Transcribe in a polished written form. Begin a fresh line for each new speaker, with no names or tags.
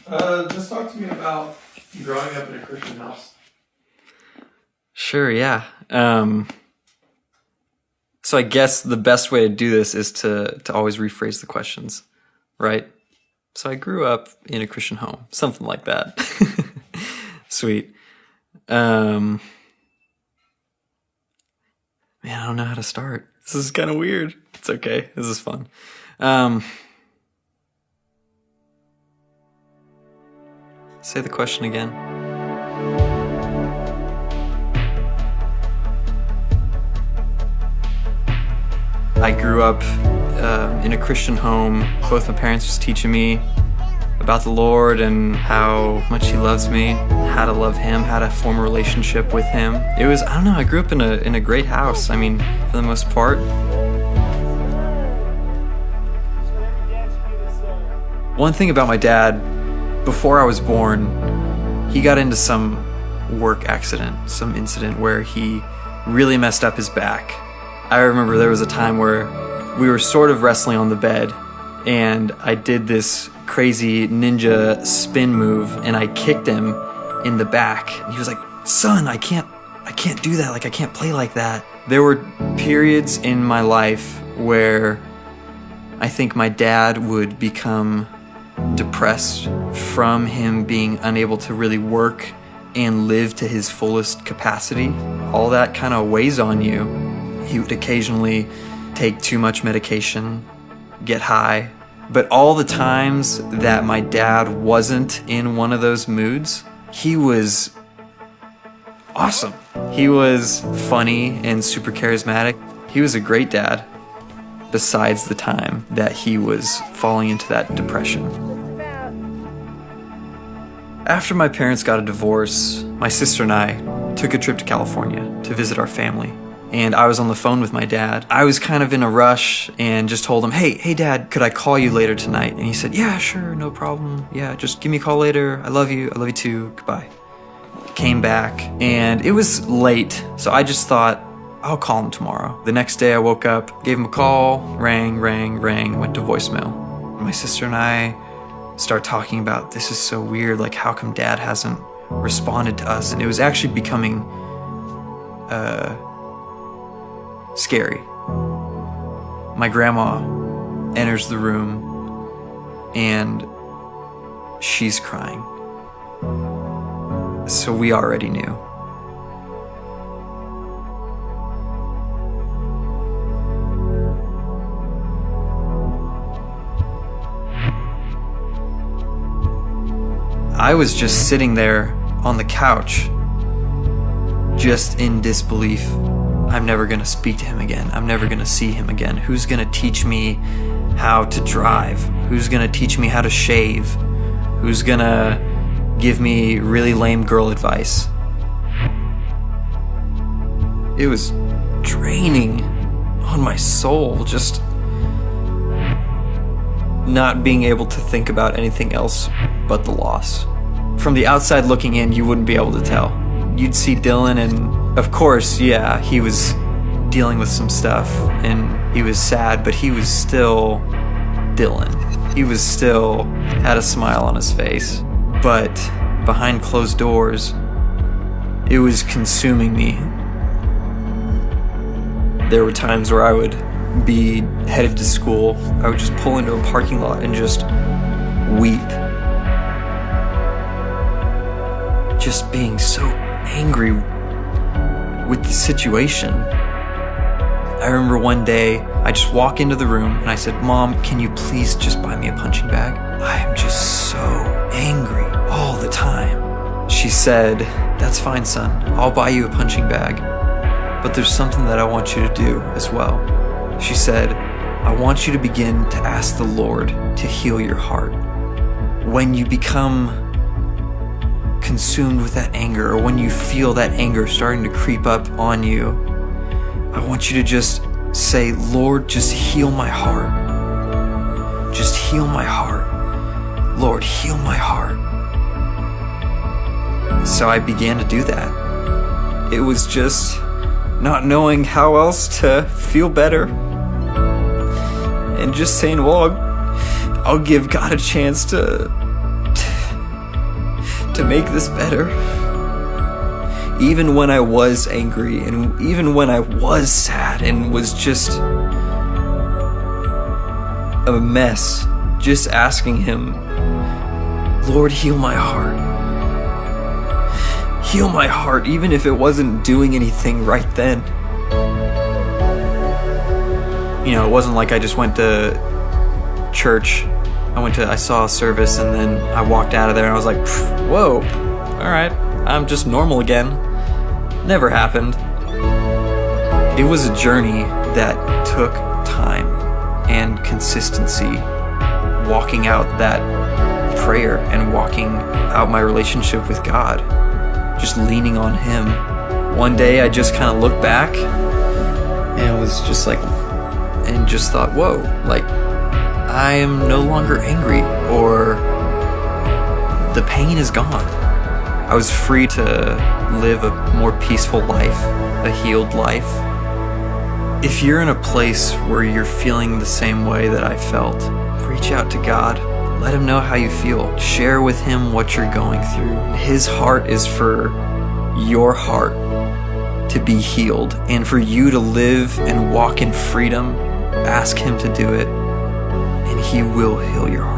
Just talk to me about growing up in a Christian house.
Sure, yeah. So I guess the best way to do this is to always rephrase the questions, right? So I grew up in a Christian home, something like that. Sweet. Man, I don't know how to start. This is kind of weird. It's okay. This is fun. Say the question again. I grew up in a Christian home. Both my parents was teaching me about the Lord and how much He loves me, how to love Him, how to form a relationship with Him. It was, I don't know, I grew up in a great house. I mean, for the most part. One thing about my dad, before I was born, he got into some work accident, some incident where he really messed up his back. I remember there was a time where we were sort of wrestling on the bed and I did this crazy ninja spin move and I kicked him in the back. And he was like, "Son, I can't do that. Like, I can't play like that." There were periods in my life where I think my dad would become depressed from him being unable to really work and live to his fullest capacity. All that kind of weighs on you. He would occasionally take too much medication, get high. But all the times that my dad wasn't in one of those moods, he was awesome. He was funny and super charismatic. He was a great dad, besides the time that he was falling into that depression. After my parents got a divorce, my sister and I took a trip to California to visit our family. And I was on the phone with my dad. I was kind of in a rush and just told him, hey Dad, could I call you later tonight? And he said, "Yeah, sure, no problem. Yeah, just give me a call later. I love you too, goodbye." Came back and it was late, so I just thought, I'll call him tomorrow. The next day I woke up, gave him a call, rang, went to voicemail. My sister and I start talking about, this is so weird, like how come Dad hasn't responded to us? And it was actually becoming scary. My grandma enters the room and she's crying. So we already knew. I was just sitting there on the couch, just in disbelief. I'm never gonna speak to him again. I'm never gonna see him again. Who's gonna teach me how to drive? Who's gonna teach me how to shave? Who's gonna give me really lame girl advice? It was draining on my soul, just not being able to think about anything else but the loss. From the outside looking in, you wouldn't be able to tell. You'd see Dillon and of course, yeah, he was dealing with some stuff and he was sad, but he was still Dillon. He was still had a smile on his face. But behind closed doors, it was consuming me. There were times where I would be headed to school. I would just pull into a parking lot and just weep. Just being so angry with the situation. I remember one day I just walk into the room and I said, "Mom, can you please just buy me a punching bag? I am just so angry all the time." She said, "That's fine, son. I'll buy you a punching bag. But there's something that I want you to do as well." She said, "I want you to begin to ask the Lord to heal your heart. When you become consumed with that anger, or when you feel that anger starting to creep up on you, I want you to just say, Lord, just heal my heart. Just heal my heart. Lord, heal my heart." So I began to do that. It was just not knowing how else to feel better and just saying, well, I'll give God a chance to to make this better. Even when I was angry, and even when I was sad and was just a mess, just asking him, Lord, heal my heart. Heal my heart, even if it wasn't doing anything right then. You know, it wasn't like I just went to church. I saw a service, and then I walked out of there and I was like, whoa, alright, I'm just normal again. Never happened. It was a journey that took time and consistency, walking out that prayer and walking out my relationship with God, just leaning on Him. One day I just kind of looked back and was just like, and just thought, whoa, like, I am no longer angry, or the pain is gone. I was free to live a more peaceful life, a healed life. If you're in a place where you're feeling the same way that I felt, reach out to God. Let Him know how you feel. Share with Him what you're going through. His heart is for your heart to be healed and for you to live and walk in freedom. Ask Him to do it, and He will heal your heart.